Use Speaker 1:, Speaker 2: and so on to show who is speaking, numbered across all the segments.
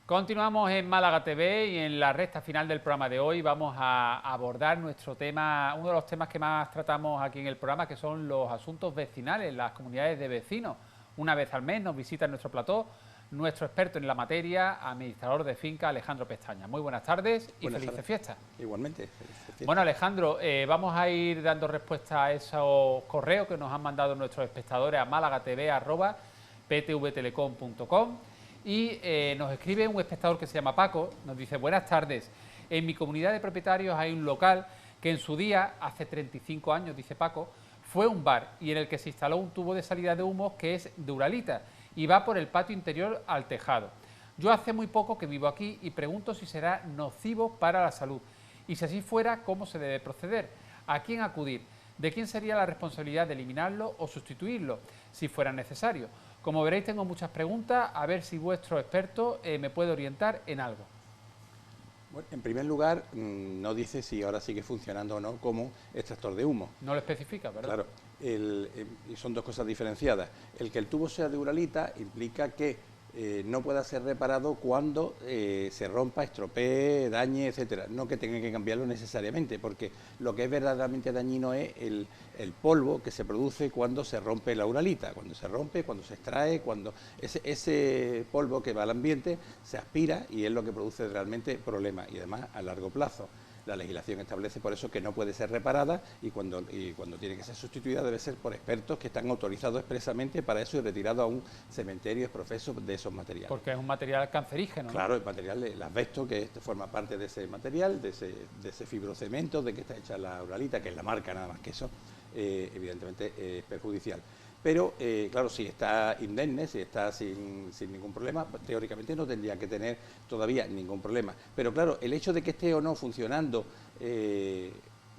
Speaker 1: Continuamos en Málaga TV y en la recta final del programa de hoy vamos a abordar nuestro tema, uno de los temas que más tratamos aquí en el programa, que son los asuntos vecinales, las comunidades de vecinos. Una vez al mes nos visita en nuestro plató nuestro experto en la materia, administrador de finca, Alejandro Pestaña. Muy buenas tardes y felices fiestas.
Speaker 2: Igualmente. Felices fiestas.
Speaker 1: Bueno, Alejandro, vamos a ir dando respuesta a esos correos que nos han mandado nuestros espectadores a málagatv@ptvtelecom.com. Y nos escribe un espectador que se llama Paco, nos dice: buenas tardes, en mi comunidad de propietarios hay un local que en su día, hace 35 años, dice Paco, fue un bar y en el que se instaló un tubo de salida de humos que es de Uralita y va por el patio interior al tejado. Yo hace muy poco que vivo aquí y pregunto si será nocivo para la salud y si así fuera, ¿cómo se debe proceder? ¿A quién acudir? ¿De quién sería la responsabilidad de eliminarlo o sustituirlo, si fuera necesario? Como veréis, tengo muchas preguntas, a ver si vuestro experto me puede orientar en algo.
Speaker 2: Bueno, en primer lugar, no dice si ahora sigue funcionando o no como extractor de humo.
Speaker 1: No lo especifica, ¿verdad?
Speaker 2: Claro, y son dos cosas diferenciadas. El que el tubo sea de Uralita implica que no pueda ser reparado cuando se rompa, estropee, dañe, etcétera. No que tenga que cambiarlo necesariamente, porque lo que es verdaderamente dañino es el polvo que se produce cuando se rompe la uralita, cuando se rompe, cuando se extrae, cuando ese polvo que va al ambiente se aspira y es lo que produce realmente problemas y además a largo plazo. La legislación establece por eso que no puede ser reparada y cuando tiene que ser sustituida debe ser por expertos que están autorizados expresamente para eso y retirado a un cementerio profeso de esos materiales.
Speaker 1: Porque es un material cancerígeno, ¿no?
Speaker 2: Claro, el material, el asbesto, que forma parte de ese material, de ese fibrocemento de que está hecha la uralita, que es la marca nada más que eso, evidentemente es perjudicial. Pero, claro, si está indemne, si está sin ningún problema, teóricamente no tendría que tener todavía ningún problema. Pero, claro, el hecho de que esté o no funcionando es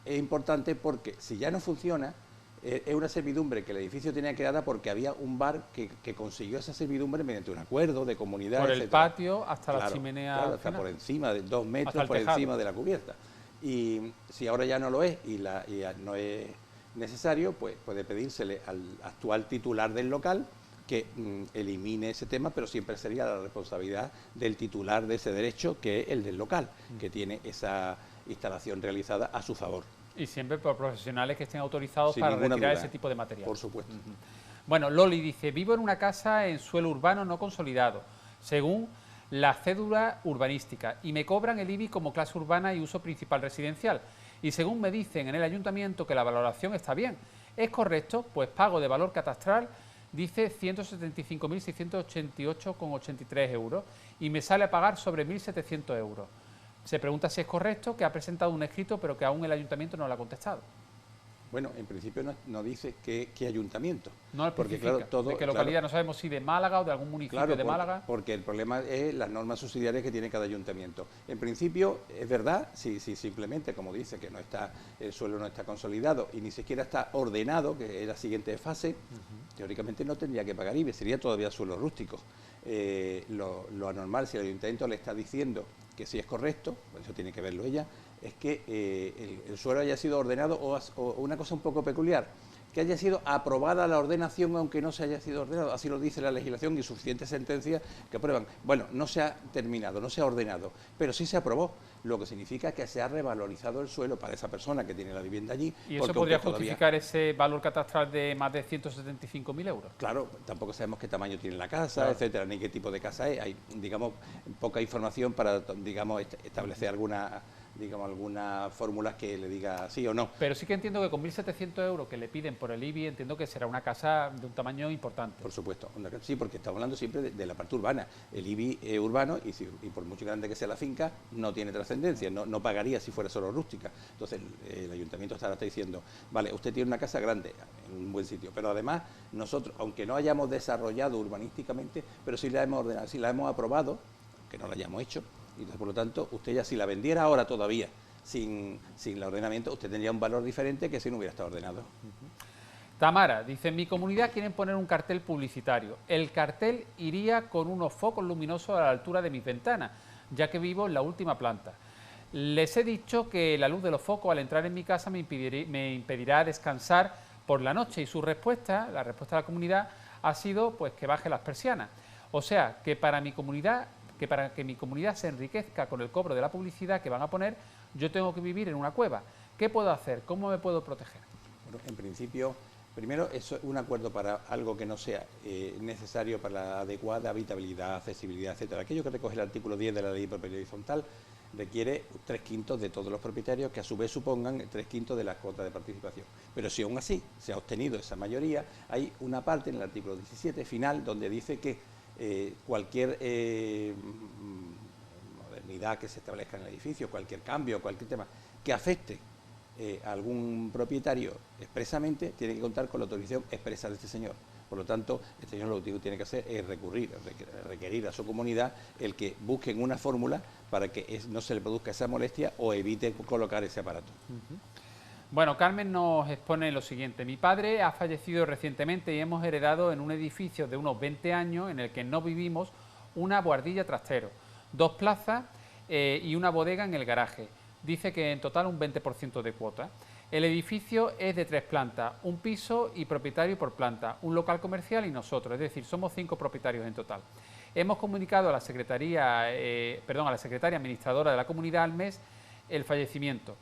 Speaker 2: importante porque si ya no funciona, es una servidumbre que el edificio tenía creada porque había un bar que consiguió esa servidumbre mediante un acuerdo de comunidad,
Speaker 1: por
Speaker 2: etcétera.
Speaker 1: el patio hasta
Speaker 2: claro,
Speaker 1: la chimenea.
Speaker 2: Claro, hasta por encima, de 2 metros por
Speaker 1: tejado.
Speaker 2: encima de la cubierta. Y si ahora ya no lo es y no es necesario, pues puede pedírsele al actual titular del local que elimine ese tema, pero siempre sería la responsabilidad del titular de ese derecho, que es el del local, que tiene esa instalación realizada a su favor.
Speaker 1: Y siempre por profesionales que estén autorizados
Speaker 2: Sin
Speaker 1: para retirar
Speaker 2: duda,
Speaker 1: ese tipo de material.
Speaker 2: Por supuesto.
Speaker 1: Bueno, Loli dice: vivo en una casa en suelo urbano no consolidado, según la cédula urbanística, y me cobran el IBI como clase urbana y uso principal residencial. Y según me dicen en el ayuntamiento que la valoración está bien. ¿Es correcto? Pues pago de valor catastral, dice 175.688,83 euros y me sale a pagar sobre 1.700 euros. Se pregunta si es correcto, que ha presentado un escrito pero que aún el ayuntamiento no lo ha contestado.
Speaker 2: Bueno, en principio no dice qué ayuntamiento.
Speaker 1: No
Speaker 2: porque claro, todo,
Speaker 1: de qué localidad, no sabemos si de Málaga o de algún municipio de Málaga.
Speaker 2: Porque el problema es las normas subsidiarias que tiene cada ayuntamiento. En principio, es verdad, si simplemente, como dice, que no está, el suelo no está consolidado y ni siquiera está ordenado, que es la siguiente fase, teóricamente no tendría que pagar IBI, sería todavía suelo rústico. Lo anormal, si el ayuntamiento le está diciendo que sí es correcto, pues eso tiene que verlo ella, es que el suelo haya sido ordenado o una cosa un poco peculiar, que haya sido aprobada la ordenación aunque no se haya sido ordenado, así lo dice la legislación y suficientes sentencias que aprueban. Bueno, no se ha terminado, no se ha ordenado, pero sí se aprobó, lo que significa que se ha revalorizado el suelo para esa persona que tiene la vivienda allí.
Speaker 1: ¿Y eso podría justificar ese valor catastral de más de 175.000 euros?
Speaker 2: Claro, tampoco sabemos qué tamaño tiene la casa,
Speaker 1: claro,
Speaker 2: etcétera, ni qué tipo de casa es. Hay, digamos, poca información para, digamos, establecer algunas fórmulas que le diga sí o no.
Speaker 1: Pero sí que entiendo que con 1.700 euros que le piden por el IBI, entiendo que será una casa de un tamaño importante.
Speaker 2: Por supuesto, sí, porque estamos hablando siempre de la parte urbana. El IBI es urbano y por mucho grande que sea la finca, no tiene trascendencia, no pagaría si fuera solo rústica. Entonces el ayuntamiento está diciendo, vale, usted tiene una casa grande, en un buen sitio, pero además nosotros, aunque no hayamos desarrollado urbanísticamente, pero sí la hemos ordenado, sí la hemos aprobado, que no la hayamos hecho, y entonces, por lo tanto, usted ya si la vendiera ahora todavía sin el ordenamiento, usted tendría un valor diferente que si no hubiera estado ordenado.
Speaker 1: Tamara dice: en mi comunidad quieren poner un cartel publicitario. El cartel iría con unos focos luminosos a la altura de mis ventanas, ya que vivo en la última planta. Les he dicho que la luz de los focos al entrar en mi casa me impedirá descansar por la noche y su respuesta, la respuesta de la comunidad, ha sido pues que baje las persianas. O sea, que para mi comunidad que para que mi comunidad se enriquezca con el cobro de la publicidad que van a poner, yo tengo que vivir en una cueva. ¿Qué puedo hacer? ¿Cómo me puedo proteger?
Speaker 2: Bueno, en principio, primero, es un acuerdo para algo que no sea necesario para la adecuada habitabilidad, accesibilidad, etcétera. Aquello que recoge el artículo 10 de la Ley de Propiedad Horizontal requiere 3/5 de todos los propietarios, que a su vez supongan 3/5 de las cuotas de participación. Pero si aún así se ha obtenido esa mayoría, hay una parte en el artículo 17 final donde dice que cualquier modernidad que se establezca en el edificio, cualquier cambio, cualquier tema que afecte a algún propietario expresamente, tiene que contar con la autorización expresa de este señor. Por lo tanto, este señor lo que tiene que hacer es requerir a su comunidad el que busquen una fórmula para que no se le produzca esa molestia o evite colocar ese aparato.
Speaker 1: Bueno, Carmen nos expone lo siguiente. Mi padre ha fallecido recientemente y hemos heredado en un edificio de unos 20 años en el que no vivimos una buhardilla trastero, 2 plazas y una bodega en el garaje. Dice que en total un 20% de cuota. El edificio es de 3 plantas, un piso y propietario por planta, un local comercial y nosotros, es decir, somos 5 propietarios en total. Hemos comunicado a la secretaria administradora de la comunidad al mes el fallecimiento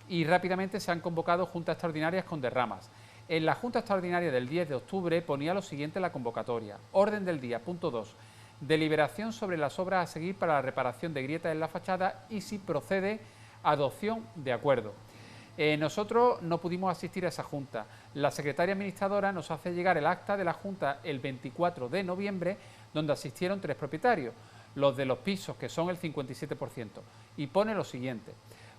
Speaker 1: y rápidamente se han convocado juntas extraordinarias con derramas. En la junta extraordinaria del 10 de octubre ponía lo siguiente en la convocatoria. Orden del día, punto 2. Deliberación sobre las obras a seguir para la reparación de grietas en la fachada y si procede adopción de acuerdo. Nosotros no pudimos asistir a esa junta. La secretaria administradora nos hace llegar el acta de la junta el 24 de noviembre, donde asistieron 3 propietarios, los de los pisos, que son el 57%, y pone lo siguiente.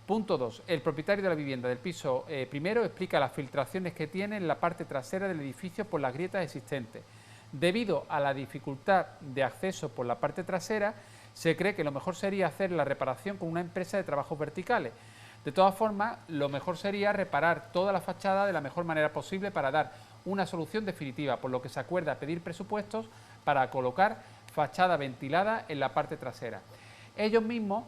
Speaker 1: Punto 2. El propietario de la vivienda del piso primero explica las filtraciones que tiene en la parte trasera del edificio por las grietas existentes. Debido a la dificultad de acceso por la parte trasera, se cree que lo mejor sería hacer la reparación con una empresa de trabajos verticales. De todas formas, lo mejor sería reparar toda la fachada de la mejor manera posible para dar una solución definitiva, por lo que se acuerda pedir presupuestos para colocar fachada ventilada en la parte trasera. Ellos mismos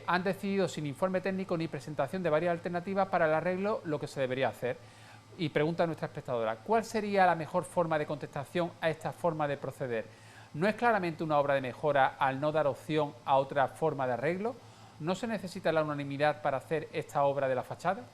Speaker 1: han decidido, sin informe técnico ni presentación de varias alternativas para el arreglo, lo que se debería hacer. Y pregunta a nuestra espectadora, ¿cuál sería la mejor forma de contestación a esta forma de proceder? ¿No es claramente una obra de mejora al no dar opción a otra forma de arreglo? ¿No se necesita la unanimidad para hacer esta obra de la fachada?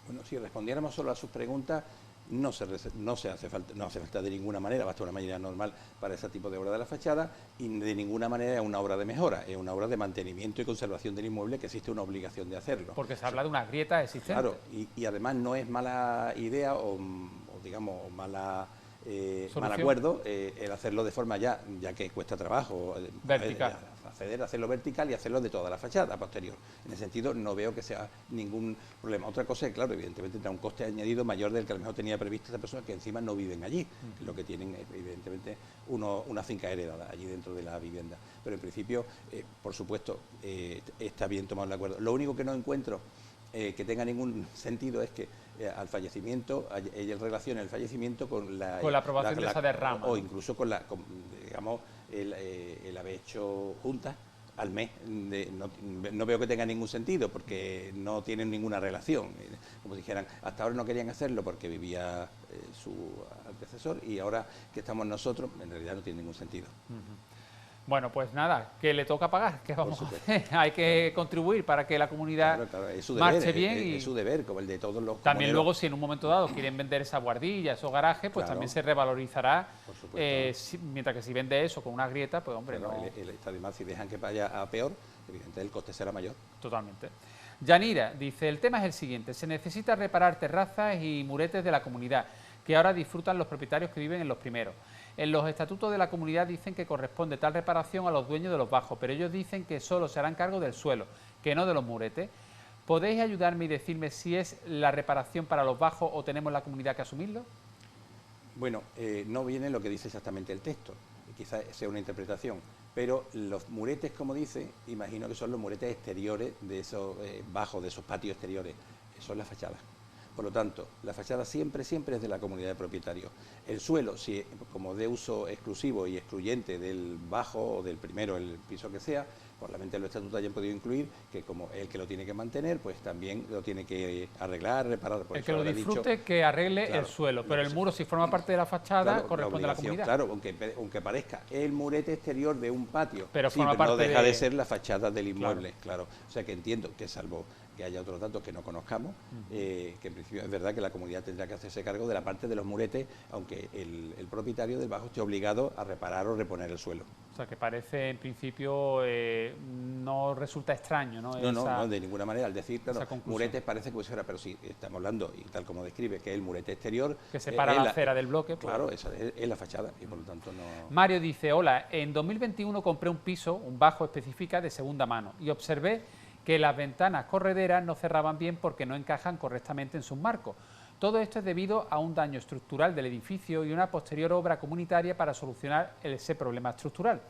Speaker 2: Bueno, si respondiéramos solo a sus preguntas, no hace falta de ninguna manera, basta una mayoría normal para ese tipo de obra de la fachada y de ninguna manera es una obra de mejora, es una obra de mantenimiento y conservación del inmueble que existe una obligación de hacerlo.
Speaker 1: Porque se habla de unas grietas existentes.
Speaker 2: Claro, y además no es mala idea o digamos mal acuerdo el hacerlo de forma ya que cuesta trabajo
Speaker 1: vertical.
Speaker 2: Hacerlo vertical y hacerlo de toda la fachada posterior. En ese sentido no veo que sea ningún problema. Otra cosa es, claro, evidentemente tendrá un coste añadido mayor del que a lo mejor tenía previsto esta persona que encima no viven allí, que lo que tienen es evidentemente una finca heredada allí dentro de la vivienda. Pero en principio, por supuesto, está bien tomado el acuerdo. Lo único que no encuentro que tenga ningún sentido es que al fallecimiento, ella relaciona el fallecimiento con la
Speaker 1: aprobación de esa derrama.
Speaker 2: O incluso con digamos, el haber hecho juntas al mes. No veo que tenga ningún sentido porque no tienen ninguna relación. Como si dijeran, hasta ahora no querían hacerlo porque vivía su antecesor y ahora que estamos nosotros, en realidad no tiene ningún sentido.
Speaker 1: Bueno, pues nada, que le toca pagar, que vamos a hacer. Hay que contribuir para que la comunidad marche bien.
Speaker 2: Es su deber, como el de todos los
Speaker 1: también comuneros. Luego, si en un momento dado quieren vender esa guardilla, esos garajes, pues también se revalorizará. Mientras que si vende eso con una grieta, pues hombre, no.
Speaker 2: Además, si dejan que vaya a peor, evidentemente el coste será mayor.
Speaker 1: Totalmente. Yanira dice, el tema es el siguiente, se necesita reparar terrazas y muretes de la comunidad, que ahora disfrutan los propietarios que viven en los primeros. En los estatutos de la comunidad dicen que corresponde tal reparación a los dueños de los bajos, pero ellos dicen que solo se harán cargo del suelo, que no de los muretes. ¿Podéis ayudarme y decirme si es la reparación para los bajos o tenemos la comunidad que asumirlo?
Speaker 2: Bueno, no viene lo que dice exactamente el texto, quizás sea una interpretación, pero los muretes, como dice, imagino que son los muretes exteriores de esos bajos, de esos patios exteriores, son las fachadas. Por lo tanto, la fachada siempre es de la comunidad de propietarios. El suelo, si como de uso exclusivo y excluyente del bajo o del primero, el piso que sea, por la mente de los estatutos hayan podido incluir que como el que lo tiene que mantener, pues también lo tiene que arreglar, reparar.
Speaker 1: El que lo disfrute, que arregle el suelo, pero el muro, si forma parte de la fachada, corresponde a la comunidad.
Speaker 2: Claro, aunque parezca el murete exterior de un patio,
Speaker 1: pero
Speaker 2: sí,
Speaker 1: forma
Speaker 2: pero
Speaker 1: parte
Speaker 2: no deja de ser la fachada del inmueble,
Speaker 1: claro.
Speaker 2: O sea que entiendo que salvo que haya otros datos que no conozcamos, que en principio es verdad que la comunidad tendrá que hacerse cargo de la parte de los muretes, aunque el propietario del bajo esté obligado a reparar o reponer el suelo.
Speaker 1: O sea, que parece, en principio, no resulta extraño, ¿no?
Speaker 2: No, de ninguna manera. Al decir, claro, muretes parece que fuera, pero sí, estamos hablando, y tal como describe, que es el murete exterior.
Speaker 1: Que separa la acera del bloque.
Speaker 2: Claro, pues. Esa es la fachada, y por lo tanto no...
Speaker 1: Mario dice, hola, en 2021 compré un piso, un bajo específica, de segunda mano, y observé que las ventanas correderas no cerraban bien porque no encajan correctamente en sus marcos. Todo esto es debido a un daño estructural del edificio y una posterior obra comunitaria para solucionar ese problema estructural.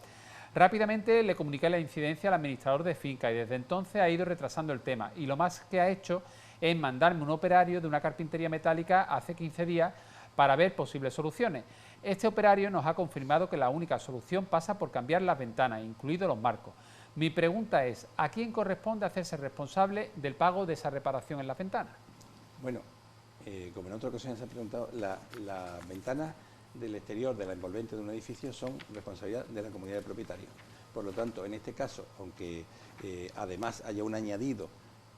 Speaker 1: Rápidamente le comuniqué la incidencia al administrador de finca y desde entonces ha ido retrasando el tema y lo más que ha hecho es mandarme un operario de una carpintería metálica hace 15 días para ver posibles soluciones. Este operario nos ha confirmado que la única solución pasa por cambiar las ventanas, incluidos los marcos. Mi pregunta es, ¿a quién corresponde hacerse responsable del pago de esa reparación en las ventanas?
Speaker 2: Bueno, como en otra ocasión se ha preguntado, las ventanas del exterior de la envolvente de un edificio son responsabilidad de la comunidad de propietarios. Por lo tanto, en este caso, aunque además haya un añadido,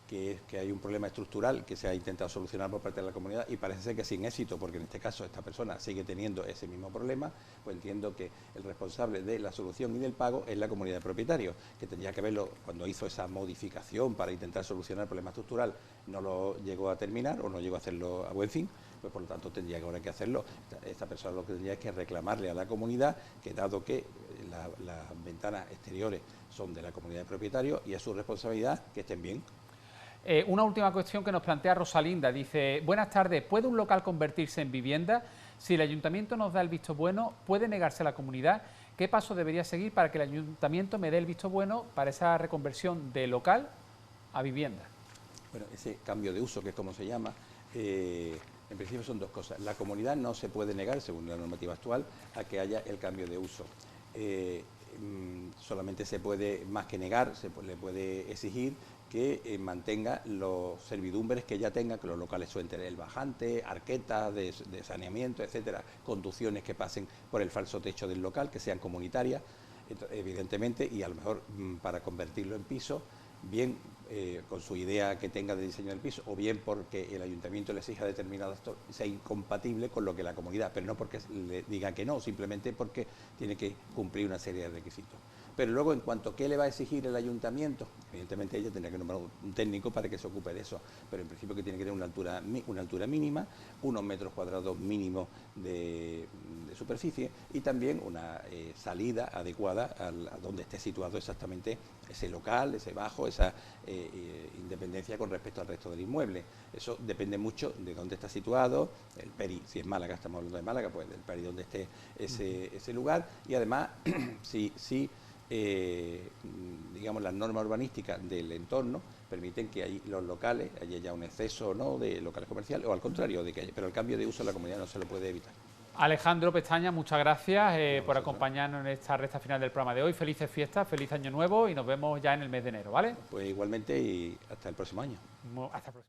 Speaker 2: que es que hay un problema estructural que se ha intentado solucionar por parte de la comunidad y parece ser que sin éxito, porque en este caso esta persona sigue teniendo ese mismo problema, pues entiendo que el responsable de la solución y del pago es la comunidad de propietarios, que tendría que verlo cuando hizo esa modificación para intentar solucionar el problema estructural, no lo llegó a terminar o no llegó a hacerlo a buen fin, pues por lo tanto tendría que ahora que hacerlo. Esta persona lo que tendría es que reclamarle a la comunidad que dado que las ventanas exteriores son de la comunidad de propietarios y es su responsabilidad que estén bien.
Speaker 1: Una última cuestión que nos plantea Rosalinda, dice, buenas tardes, ¿puede un local convertirse en vivienda? Si el ayuntamiento nos da el visto bueno, ¿puede negarse a la comunidad? ¿Qué paso debería seguir para que el ayuntamiento me dé el visto bueno para esa reconversión de local a vivienda?
Speaker 2: Bueno, ese cambio de uso, que es como se llama, en principio son dos cosas. La comunidad no se puede negar, según la normativa actual, a que haya el cambio de uso. Solamente se puede, más que negar, le puede exigir que mantenga los servidumbres que ya tenga, que los locales suelen tener el bajante, arquetas de saneamiento, etcétera, conducciones que pasen por el falso techo del local, que sean comunitarias, evidentemente, y a lo mejor para convertirlo en piso, bien con su idea que tenga de diseño del piso, o bien porque el ayuntamiento le exija determinado esto, sea incompatible con lo que la comunidad, pero no porque le diga que no, simplemente porque tiene que cumplir una serie de requisitos. Pero luego, en cuanto a qué le va a exigir el ayuntamiento, evidentemente ella tendrá que nombrar un técnico para que se ocupe de eso, pero en principio que tiene que tener una altura mínima, unos metros cuadrados mínimos de superficie y también una salida adecuada a donde esté situado exactamente ese local, ese bajo, esa independencia con respecto al resto del inmueble. Eso depende mucho de dónde está situado, el PERI, si es Málaga, estamos hablando de Málaga, pues del PERI donde esté ese lugar, y además si digamos las normas urbanísticas del entorno permiten que ahí los locales haya ya un exceso o no de locales comerciales, o al contrario, de que haya, pero el cambio de uso en la comunidad no se lo puede evitar.
Speaker 1: Alejandro Pestaña, muchas gracias por acompañarnos en esta recta final del programa de hoy. Felices fiestas, feliz año nuevo y nos vemos ya en el mes de enero, ¿vale?
Speaker 2: Pues igualmente y hasta el próximo año.
Speaker 1: Hasta el próximo.